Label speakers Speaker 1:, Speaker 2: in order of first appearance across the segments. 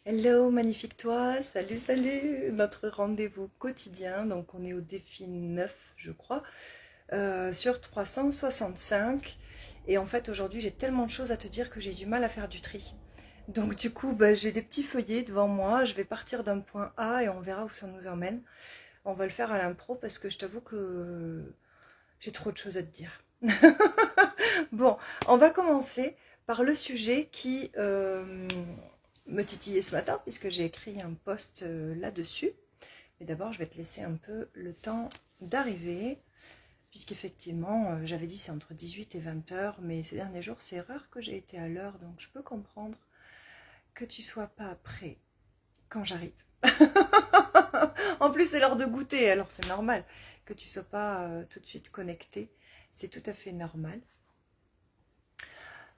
Speaker 1: Hello, magnifique toi, salut, salut, notre rendez-vous quotidien, donc on est au défi 9, je crois, sur 365, et en fait aujourd'hui j'ai tellement de choses à te dire que j'ai du mal à faire du tri. Donc du coup bah, j'ai des petits feuillets devant moi, je vais partir d'un point A et on verra où ça nous emmène. On va le faire à l'impro parce que je t'avoue que j'ai trop de choses à te dire. Bon, on va commencer par le sujet qui me titillait ce matin, puisque j'ai écrit un post là-dessus. Mais d'abord, je vais te laisser un peu le temps d'arriver, puisqu'effectivement, j'avais dit c'est entre 18 et 20 heures, mais ces derniers jours, c'est rare que j'ai été à l'heure, donc je peux comprendre que tu sois pas prêt quand j'arrive. En plus, c'est l'heure de goûter, alors c'est normal que tu sois pas tout de suite connecté. C'est tout à fait normal.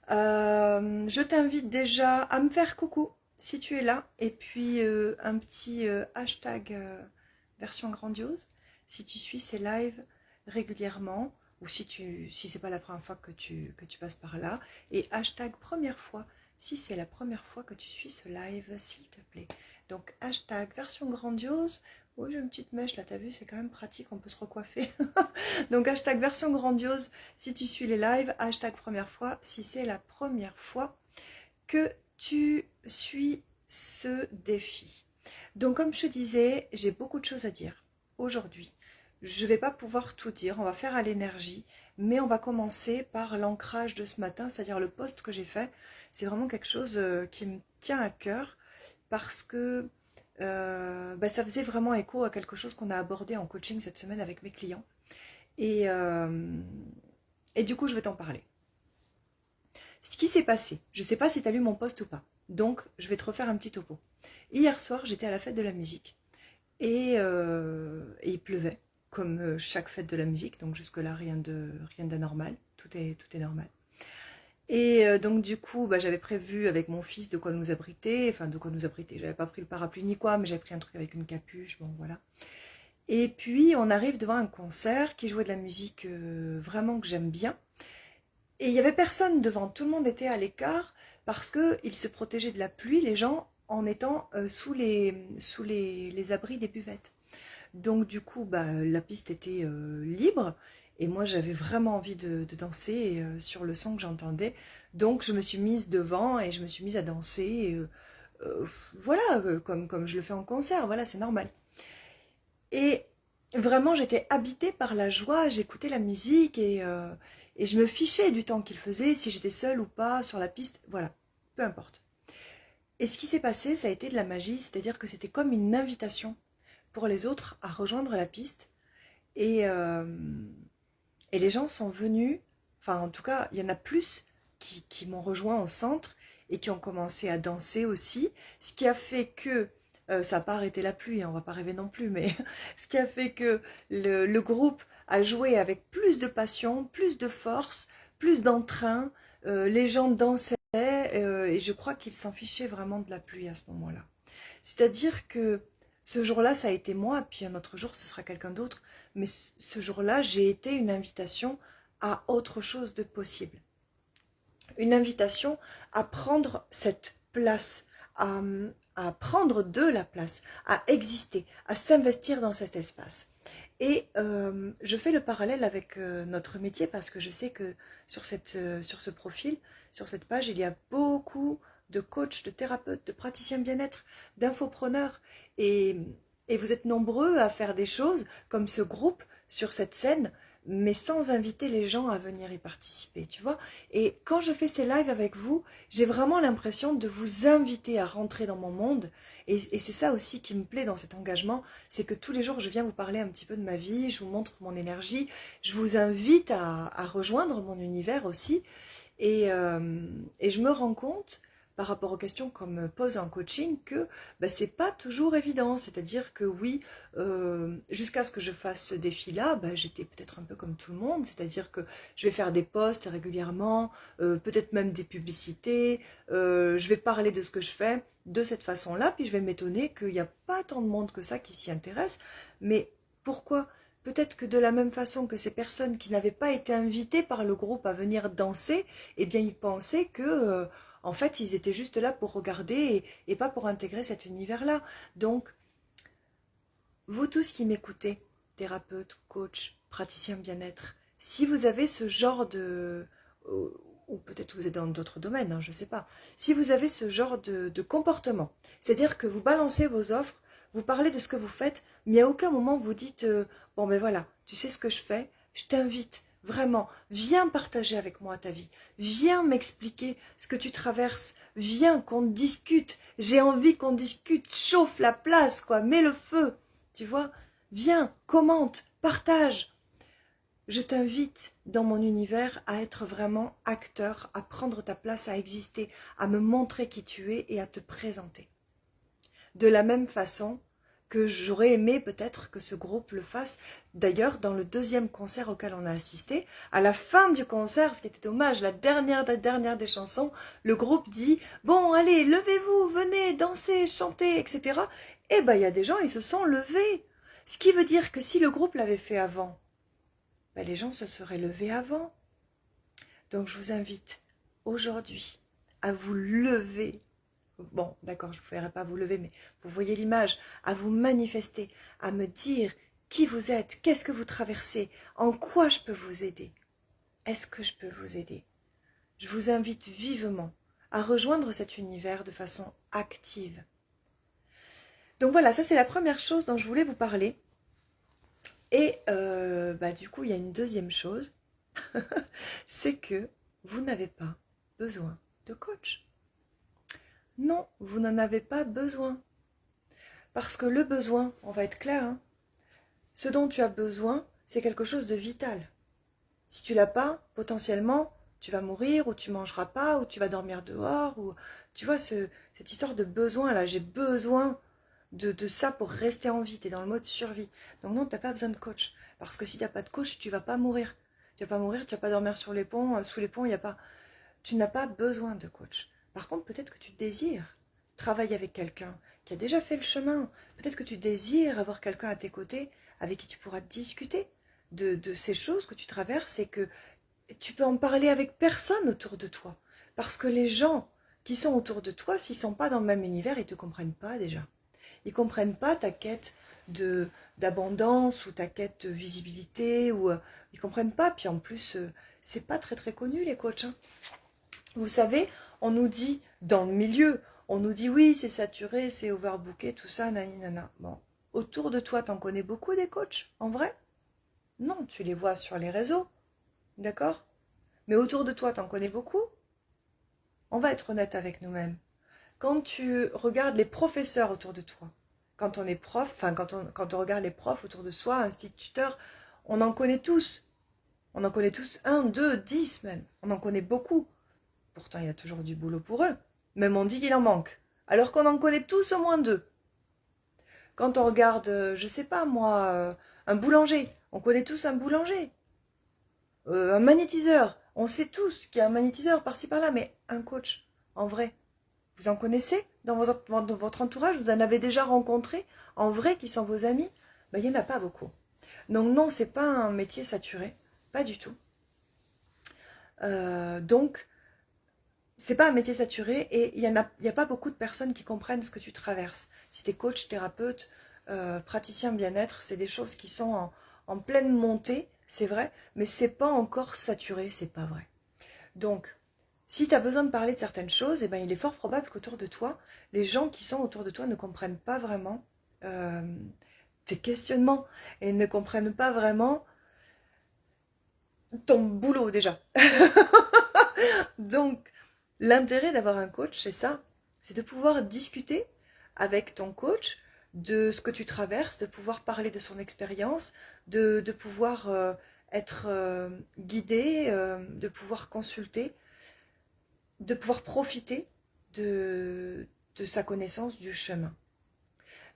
Speaker 1: Je t'invite déjà à me faire coucou si tu es là, et puis un petit hashtag version grandiose si tu suis ces lives régulièrement, ou si c'est pas la première fois que tu passes par là, et hashtag première fois si c'est la première fois que tu suis ce live, s'il te plaît. Donc hashtag version grandiose. Oh, j'ai une petite mèche là, t'as vu, c'est quand même pratique, on peut se recoiffer. Donc hashtag version grandiose si tu suis les lives, hashtag première fois si c'est la première fois que tu suis ce défi. Donc comme je te disais, j'ai beaucoup de choses à dire aujourd'hui. Je ne vais pas pouvoir tout dire, on va faire à l'énergie, mais on va commencer par l'ancrage de ce matin, c'est-à-dire le post que j'ai fait. C'est vraiment quelque chose qui me tient à cœur parce que ça faisait vraiment écho à quelque chose qu'on a abordé en coaching cette semaine avec mes clients. Et, euh, et du coup, je vais t'en parler. Ce qui s'est passé, je ne sais pas si tu as lu mon post ou pas, donc je vais te refaire un petit topo. Hier soir, j'étais à la fête de la musique et il pleuvait, comme chaque fête de la musique, donc jusque-là, rien d'anormal, tout est normal. Et donc du coup, j'avais prévu avec mon fils de quoi nous abriter, enfin de quoi nous abriter, j'avais pas pris le parapluie ni quoi, mais j'avais pris un truc avec une capuche, bon voilà. Et puis on arrive devant un concert qui jouait de la musique vraiment que j'aime bien. Et il y avait personne devant, tout le monde était à l'écart parce qu'ils se protégeaient de la pluie, les gens, en étant sous les abris des buvettes. Donc du coup, la piste était libre et moi j'avais vraiment envie de danser sur le son que j'entendais. Donc je me suis mise devant et je me suis mise à danser. Voilà, comme je le fais en concert, voilà, c'est normal. Et vraiment, j'étais habitée par la joie, j'écoutais la musique et je me fichais du temps qu'il faisait, si j'étais seule ou pas sur la piste, voilà, peu importe. Et ce qui s'est passé, ça a été de la magie, c'est-à-dire que c'était comme une invitation pour les autres à rejoindre la piste. Et, euh, et les gens sont venus, enfin en tout cas, il y en a plus qui m'ont rejoint au centre et qui ont commencé à danser aussi, ce qui a fait que, ça n'a pas arrêté la pluie, hein, on va pas rêver non plus, mais ce qui a fait que le groupe a joué avec plus de passion, plus de force, plus d'entrain, les gens dansaient et je crois qu'ils s'en fichaient vraiment de la pluie à ce moment-là. C'est-à-dire que ce jour-là, ça a été moi, puis un autre jour, ce sera quelqu'un d'autre. Mais ce jour-là, j'ai été une invitation à autre chose de possible. Une invitation à prendre cette place, à, à prendre de la place, à exister, à s'investir dans cet espace. Et je fais le parallèle avec notre métier parce que je sais que sur ce profil, sur cette page, il y a beaucoup de coachs, de thérapeutes, de praticiens bien-être, d'infopreneurs. Et, et vous êtes nombreux à faire des choses comme ce groupe sur cette scène, mais sans inviter les gens à venir y participer, tu vois. Et quand je fais ces lives avec vous, j'ai vraiment l'impression de vous inviter à rentrer dans mon monde. Et c'est ça aussi qui me plaît dans cet engagement, c'est que tous les jours, je viens vous parler un petit peu de ma vie, je vous montre mon énergie, je vous invite à rejoindre mon univers aussi. Et je me rends compte, par rapport aux questions qu'on me pose en coaching, que c'est pas toujours évident. C'est-à-dire que oui, jusqu'à ce que je fasse ce défi-là, j'étais peut-être un peu comme tout le monde. C'est-à-dire que je vais faire des posts régulièrement, peut-être même des publicités, je vais parler de ce que je fais de cette façon-là, puis je vais m'étonner qu'il n'y a pas tant de monde que ça qui s'y intéresse. Mais pourquoi? Peut-être que de la même façon que ces personnes qui n'avaient pas été invitées par le groupe à venir danser, eh bien ils pensaient que En fait, ils étaient juste là pour regarder et pas pour intégrer cet univers-là. Donc, vous tous qui m'écoutez, thérapeute, coach, praticien bien-être, si vous avez ce genre de... ou peut-être vous êtes dans d'autres domaines, hein, je ne sais pas. Si vous avez ce genre de comportement, c'est-à-dire que vous balancez vos offres, vous parlez de ce que vous faites, mais à aucun moment vous dites bon ben voilà, tu sais ce que je fais, je t'invite vraiment, viens partager avec moi ta vie, viens m'expliquer ce que tu traverses, viens qu'on discute, j'ai envie qu'on discute, chauffe la place, quoi, mets le feu, tu vois, viens, commente, partage. Je t'invite dans mon univers à être vraiment acteur, à prendre ta place, à exister, à me montrer qui tu es et à te présenter. De la même façon que j'aurais aimé peut-être que ce groupe le fasse. D'ailleurs, dans le deuxième concert auquel on a assisté, à la fin du concert, ce qui était dommage, la dernière des chansons, le groupe dit « Bon, allez, levez-vous, venez, dansez, chantez, etc. » Et ben, il y a des gens, ils se sont levés. Ce qui veut dire que si le groupe l'avait fait avant, ben, les gens se seraient levés avant. Donc, je vous invite aujourd'hui à vous lever. Bon, d'accord, je ne vous ferai pas vous lever, mais vous voyez l'image, à vous manifester, à me dire qui vous êtes, qu'est-ce que vous traversez, en quoi je peux vous aider. Est-ce que je peux vous aider? Je vous invite vivement à rejoindre cet univers de façon active. Donc voilà, ça c'est la première chose dont je voulais vous parler. Et du coup, il y a une deuxième chose, c'est que vous n'avez pas besoin de coach. Non, vous n'en avez pas besoin. Parce que le besoin, on va être clair, hein, ce dont tu as besoin, c'est quelque chose de vital. Si tu l'as pas, potentiellement, tu vas mourir, ou tu mangeras pas, ou tu vas dormir dehors, ou tu vois, cette histoire de besoin là, j'ai besoin de ça pour rester en vie, tu es dans le mode survie. Donc non, tu n'as pas besoin de coach. Parce que si tu n'as pas de coach, tu vas pas mourir. Tu vas pas mourir, tu vas pas dormir sur les ponts, sous les ponts, il y a pas. Tu n'as pas besoin de coach. Par contre, peut-être que tu désires travailler avec quelqu'un qui a déjà fait le chemin. Peut-être que tu désires avoir quelqu'un à tes côtés avec qui tu pourras discuter de ces choses que tu traverses et que tu peux en parler avec personne autour de toi. Parce que les gens qui sont autour de toi, s'ils ne sont pas dans le même univers, ils ne te comprennent pas déjà. Ils ne comprennent pas ta quête d'abondance ou ta quête de visibilité. Ou, ils ne comprennent pas. Puis en plus, c'est pas très très connu les coachs. Hein. Vous savez, on nous dit dans le milieu, on nous dit oui, c'est saturé, c'est overbooké, tout ça, nanana. Bon, autour de toi, t'en connais beaucoup des coachs, en vrai? Non, tu les vois sur les réseaux, d'accord? Mais autour de toi, t'en connais beaucoup? On va être honnête avec nous-mêmes. Quand tu regardes les professeurs autour de toi, quand on est prof, enfin quand on regarde les profs autour de soi, instituteurs, on en connaît tous. On en connaît tous 1, 2, 10 même. On en connaît beaucoup. Pourtant, il y a toujours du boulot pour eux. Même on dit qu'il en manque. Alors qu'on en connaît tous au moins 2. Quand on regarde, je sais pas moi, un boulanger, on connaît tous un boulanger. Un magnétiseur, on sait tous qu'il y a un magnétiseur par-ci par-là, mais un coach, en vrai, vous en connaissez dans votre entourage? Vous en avez déjà rencontré en vrai qui sont vos amis? Ben, il n'y en a pas beaucoup. Donc non, c'est pas un métier saturé, pas du tout. Donc, c'est pas un métier saturé et il y a pas beaucoup de personnes qui comprennent ce que tu traverses. Si tu es coach, thérapeute, praticien bien-être, c'est des choses qui sont en pleine montée, c'est vrai, mais c'est pas encore saturé, c'est pas vrai. Donc, si tu as besoin de parler de certaines choses, eh ben, il est fort probable qu'autour de toi, les gens qui sont autour de toi ne comprennent pas vraiment tes questionnements et ne comprennent pas vraiment ton boulot déjà. Donc, l'intérêt d'avoir un coach, c'est ça, c'est de pouvoir discuter avec ton coach de ce que tu traverses, de pouvoir parler de son expérience, de pouvoir être guidé, de pouvoir consulter, de pouvoir profiter de sa connaissance du chemin.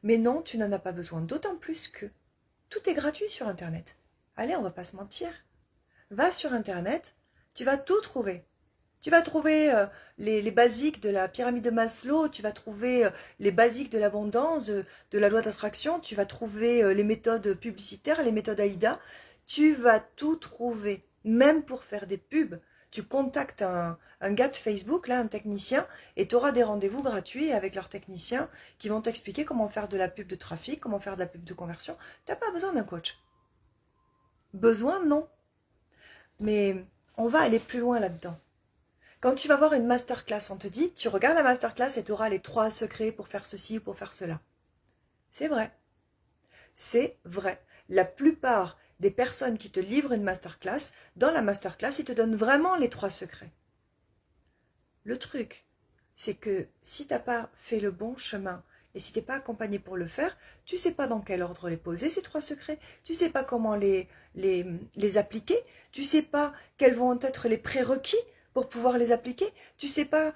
Speaker 1: Mais non, tu n'en as pas besoin, d'autant plus que tout est gratuit sur Internet. Allez, on va pas se mentir. Va sur Internet, tu vas tout trouver. Tu vas trouver les basiques de la pyramide de Maslow, tu vas trouver les basiques de l'abondance, de la loi d'attraction, tu vas trouver les méthodes publicitaires, les méthodes AIDA. Tu vas tout trouver, même pour faire des pubs. Tu contactes un gars de Facebook, là, un technicien, et tu auras des rendez-vous gratuits avec leurs techniciens qui vont t'expliquer comment faire de la pub de trafic, comment faire de la pub de conversion. Tu n'as pas besoin d'un coach. Besoin, non. Mais on va aller plus loin là-dedans. Quand tu vas voir une masterclass, on te dit, tu regardes la masterclass et tu auras les 3 secrets pour faire ceci ou pour faire cela. C'est vrai. C'est vrai. La plupart des personnes qui te livrent une masterclass, dans la masterclass, ils te donnent vraiment les 3 secrets. Le truc, c'est que si tu n'as pas fait le bon chemin et si tu n'es pas accompagné pour le faire, tu ne sais pas dans quel ordre les poser, ces 3 secrets. Tu ne sais pas comment les appliquer. Tu ne sais pas quels vont être les prérequis pour pouvoir les appliquer. Tu ne sais pas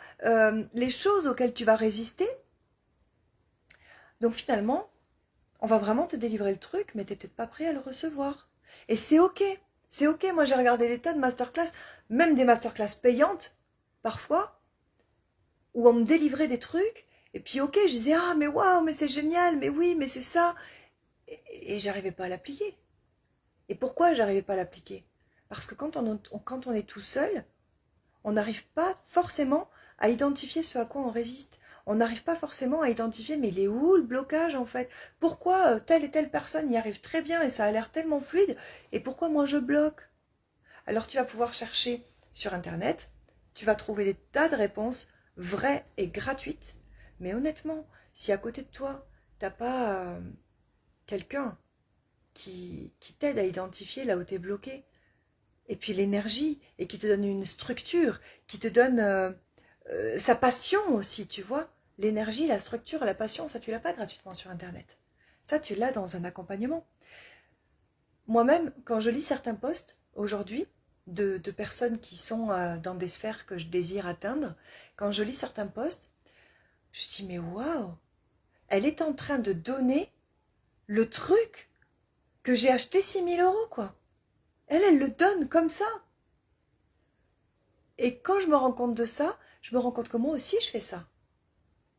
Speaker 1: les choses auxquelles tu vas résister. Donc finalement, on va vraiment te délivrer le truc, mais tu n'es peut-être pas prêt à le recevoir. Et c'est ok. C'est ok. Moi, j'ai regardé des tas de masterclass, même des masterclass payantes, parfois, où on me délivrait des trucs. Et puis ok, je disais, ah mais waouh, mais c'est génial, mais oui, mais c'est ça. Et j'arrivais pas à l'appliquer. Et pourquoi j'arrivais pas à l'appliquer? Parce que quand on est tout seul, on n'arrive pas forcément à identifier ce à quoi on résiste. On n'arrive pas forcément à identifier, mais il est où le blocage en fait? Pourquoi telle et telle personne y arrive très bien et ça a l'air tellement fluide, et pourquoi moi je bloque? Alors tu vas pouvoir chercher sur Internet, tu vas trouver des tas de réponses vraies et gratuites, mais honnêtement, si à côté de toi, tu n'as pas quelqu'un qui t'aide à identifier là où tu es bloqué, et puis l'énergie, et qui te donne une structure, qui te donne sa passion aussi, tu vois. L'énergie, la structure, la passion, ça tu l'as pas gratuitement sur Internet. Ça tu l'as dans un accompagnement. Moi-même, quand je lis certains posts aujourd'hui de personnes qui sont dans des sphères que je désire atteindre, quand je lis certains posts, je dis mais waouh, elle est en train de donner le truc que j'ai acheté 6 000 € quoi. Elle le donne comme ça. Et quand je me rends compte de ça, je me rends compte que moi aussi je fais ça.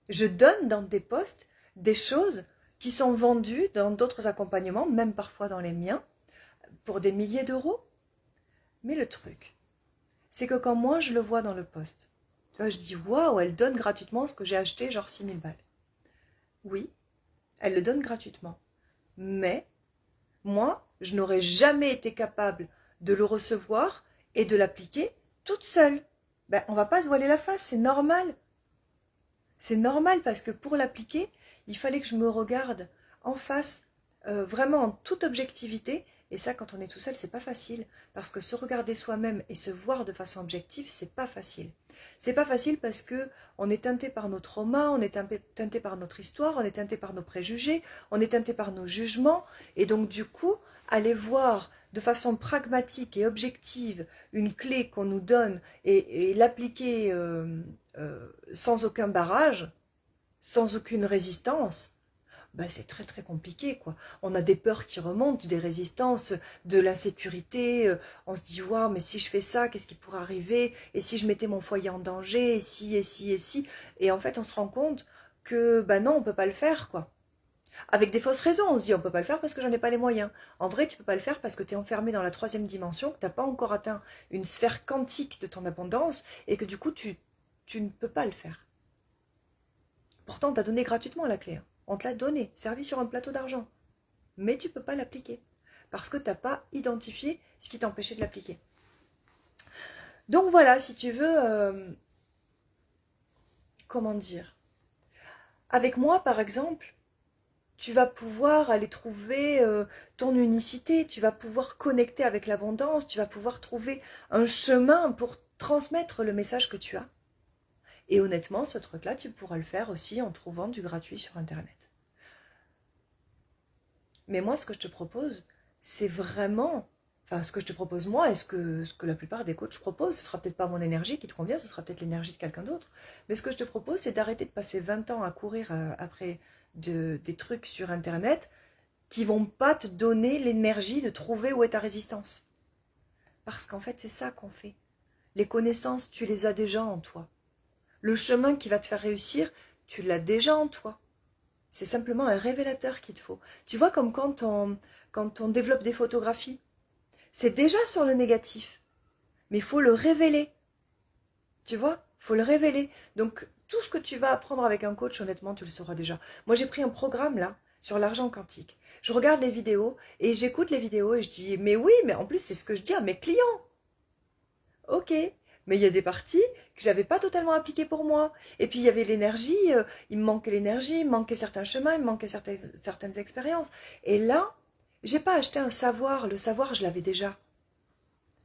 Speaker 1: Je donne dans des posts des choses qui sont vendues dans d'autres accompagnements, même parfois dans les miens, pour des milliers d'euros. Mais le truc, c'est que quand moi je le vois dans le post, tu vois, je dis waouh, elle donne gratuitement ce que j'ai acheté, genre 6 000 balles. Oui, elle le donne gratuitement. Mais moi, je n'aurais jamais été capable de le recevoir et de l'appliquer toute seule. Ben, on va pas se voiler la face, c'est normal. C'est normal parce que pour l'appliquer, il fallait que je me regarde en face, vraiment en toute objectivité. Et ça, quand on est tout seul, c'est pas facile. Parce que se regarder soi-même et se voir de façon objective, c'est pas facile. C'est pas facile parce que on est teinté par nos traumas, on est teinté par notre histoire, on est teinté par nos préjugés, on est teinté par nos jugements. Et donc du coup, aller voir de façon pragmatique et objective une clé qu'on nous donne et l'appliquer sans aucun barrage, sans aucune résistance, ben c'est très très compliqué quoi. On a des peurs qui remontent, des résistances, de l'insécurité, on se dit waouh mais si je fais ça, qu'est-ce qui pourrait arriver? Et si je mettais mon foyer en danger? Et si, et si, et si? Et en fait on se rend compte que ben non, on peut pas le faire quoi. Avec des fausses raisons, on se dit on peut pas le faire parce que j'en ai pas les moyens. En vrai, tu peux pas le faire parce que tu es enfermé dans la 3e dimension, que tu n'as pas encore atteint une sphère quantique de ton abondance et que du coup, tu ne peux pas le faire. Pourtant, on t'a donné gratuitement la clé. Hein. On te l'a donné, servi sur un plateau d'argent. Mais tu ne peux pas l'appliquer parce que tu n'as pas identifié ce qui t'empêchait de l'appliquer. Donc voilà, si tu veux, comment dire, avec moi par exemple, tu vas pouvoir aller trouver ton unicité, tu vas pouvoir connecter avec l'abondance, tu vas pouvoir trouver un chemin pour transmettre le message que tu as. Et honnêtement, ce truc-là, tu pourras le faire aussi en trouvant du gratuit sur Internet. Mais moi, ce que je te propose, c'est vraiment... Enfin, ce que je te propose moi et ce que la plupart des coachs proposent, ce ne sera peut-être pas mon énergie qui te convient, ce sera peut-être l'énergie de quelqu'un d'autre. Mais ce que je te propose, c'est d'arrêter de passer 20 ans à courir après des trucs sur Internet qui vont pas te donner l'énergie de trouver où est ta résistance. Parce qu'en fait, c'est ça qu'on fait. Les connaissances, tu les as déjà en toi. Le chemin qui va te faire réussir, tu l'as déjà en toi. C'est simplement un révélateur qu'il te faut. Tu vois, comme quand on développe des photographies, c'est déjà sur le négatif. mais il faut le révéler. Tu vois, il faut le révéler. Donc, tout ce que tu vas apprendre avec un coach, honnêtement, tu le sauras déjà. Moi, j'ai pris un programme, là, sur l'argent quantique. Je regarde les vidéos et j'écoute les vidéos et je dis, mais oui, mais en plus, c'est ce que je dis à mes clients. Ok, mais il y a des parties que j'avais pas totalement appliquées pour moi. Et puis, il y avait l'énergie, il me manquait l'énergie, il me manquait certains chemins, il me manquait certaines expériences. Et là, j'ai pas acheté un savoir. Le savoir, je l'avais déjà.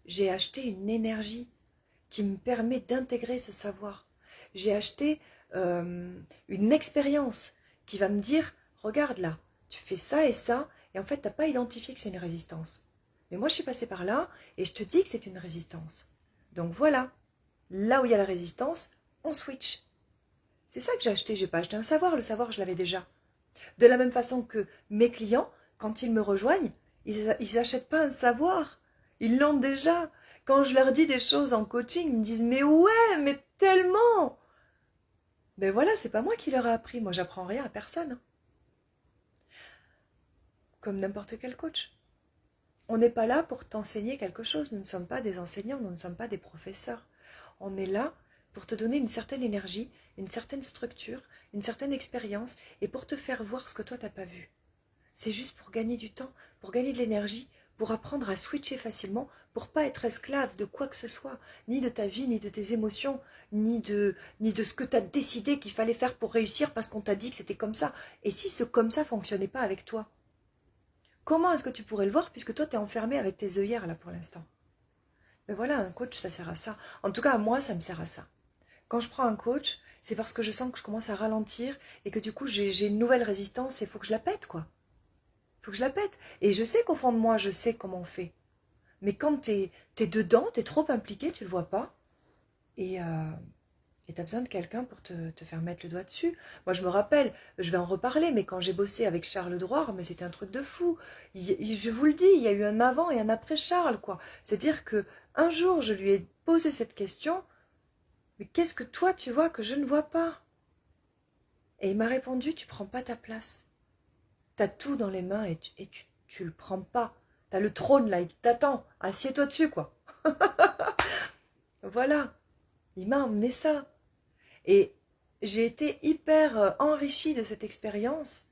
Speaker 1: J'ai acheté une énergie qui me permet d'intégrer ce savoir. J'ai acheté une expérience qui va me dire, regarde là, tu fais ça et en fait, tu n'as pas identifié que c'est une résistance. Mais moi, je suis passée par là, et je te dis que c'est une résistance. Donc voilà, là où il y a la résistance, on switch. C'est ça que j'ai acheté, j'ai pas acheté un savoir, le savoir, je l'avais déjà. De la même façon que mes clients, quand ils me rejoignent, ils n'achètent pas un savoir. Ils l'ont déjà. Quand je leur dis des choses en coaching, ils me disent « Mais ouais, mais tellement !» Ben voilà, c'est pas moi qui leur ai appris. Moi, j'apprends rien à personne. Comme n'importe quel coach. On n'est pas là pour t'enseigner quelque chose. Nous ne sommes pas des enseignants, nous ne sommes pas des professeurs. On est là pour te donner une certaine énergie, une certaine structure, une certaine expérience et pour te faire voir ce que toi, t'as pas vu. C'est juste pour gagner du temps, pour gagner de l'énergie, pour apprendre à switcher facilement, pour pas être esclave de quoi que ce soit, ni de ta vie, ni de tes émotions, ni de ce que tu as décidé qu'il fallait faire pour réussir parce qu'on t'a dit que c'était comme ça. Et si ce comme ça fonctionnait pas avec toi, comment est-ce que tu pourrais le voir puisque toi tu es enfermé avec tes œillères là pour l'instant? Mais voilà, un coach ça sert à ça. En tout cas, à moi ça me sert à ça. Quand je prends un coach, c'est parce que je sens que je commence à ralentir et que du coup j'ai une nouvelle résistance et il faut que je la pète quoi. Faut que je la pète. Et je sais qu'au fond de moi, je sais comment on fait. Mais quand t'es dedans, t'es trop impliqué, tu le vois pas. Et t'as besoin de quelqu'un pour te faire mettre le doigt dessus. Moi, je me rappelle, je vais en reparler, mais quand j'ai bossé avec Charles Drouard, mais c'était un truc de fou. Je vous le dis, il y a eu un avant et un après Charles, quoi. C'est-à-dire que un jour, je lui ai posé cette question, mais qu'est-ce que toi, tu vois que je ne vois pas? Et il m'a répondu, tu prends pas ta place. T'as tout dans les mains et tu le prends pas. T'as le trône là, il t'attend. Assieds-toi dessus, quoi. Voilà. Il m'a emmené ça. Et j'ai été hyper enrichie de cette expérience,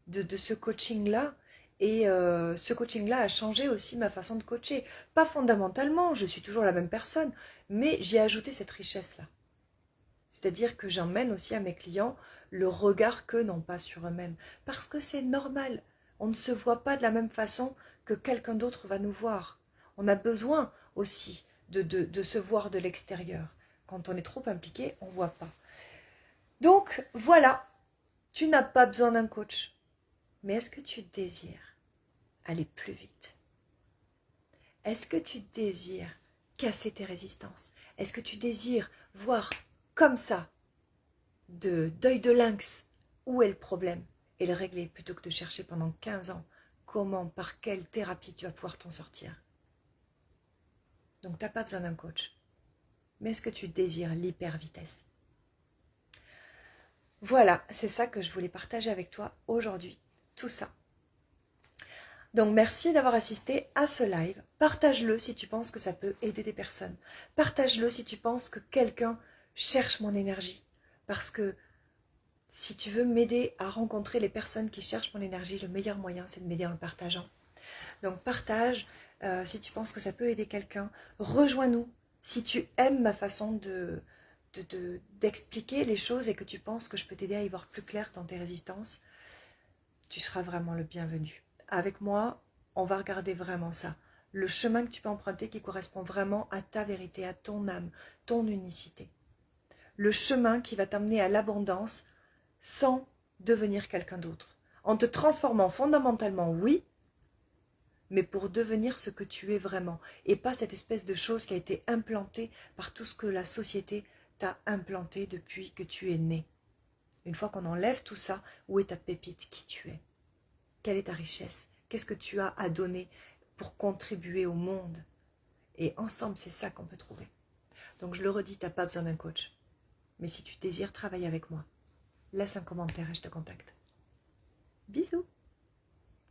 Speaker 1: de ce coaching-là. Et ce coaching-là a changé aussi ma façon de coacher. Pas fondamentalement, je suis toujours la même personne, mais j'ai ajouté cette richesse-là. C'est-à-dire que j'emmène aussi à mes clients le regard qu'eux n'ont pas sur eux-mêmes. Parce que c'est normal. On ne se voit pas de la même façon que quelqu'un d'autre va nous voir. On a besoin aussi de se voir de l'extérieur. Quand on est trop impliqué, on ne voit pas. Donc voilà, tu n'as pas besoin d'un coach. Mais est-ce que tu désires aller plus vite? Est-ce que tu désires casser tes résistances? Est-ce que tu désires voir comme ça, d'œil de lynx, où est le problème et le régler plutôt que de chercher pendant 15 ans comment, par quelle thérapie tu vas pouvoir t'en sortir? Donc tu n'as pas besoin d'un coach. Mais est-ce que tu désires l'hyper-vitesse? Voilà, c'est ça que je voulais partager avec toi aujourd'hui, tout ça. Donc merci d'avoir assisté à ce live. Partage-le si tu penses que ça peut aider des personnes. Partage-le si tu penses que quelqu'un cherche mon énergie. Parce que si tu veux m'aider à rencontrer les personnes qui cherchent mon énergie, le meilleur moyen, c'est de m'aider en le partageant. Donc partage si tu penses que ça peut aider quelqu'un. Rejoins-nous si tu aimes ma façon d'expliquer les choses et que tu penses que je peux t'aider à y voir plus clair dans tes résistances. Tu seras vraiment le bienvenu. Avec moi, on va regarder vraiment ça. Le chemin que tu peux emprunter qui correspond vraiment à ta vérité, à ton âme, ton unicité. Le chemin qui va t'amener à l'abondance sans devenir quelqu'un d'autre. En te transformant fondamentalement, oui, mais pour devenir ce que tu es vraiment. Et pas cette espèce de chose qui a été implantée par tout ce que la société t'a implanté depuis que tu es né. Une fois qu'on enlève tout ça, où est ta pépite, qui tu es? Quelle est ta richesse? Qu'est-ce que tu as à donner pour contribuer au monde? Et ensemble, c'est ça qu'on peut trouver. Donc je le redis, tu n'as pas besoin d'un coach. Mais si tu désires travailler avec moi, laisse un commentaire et je te contacte. Bisous!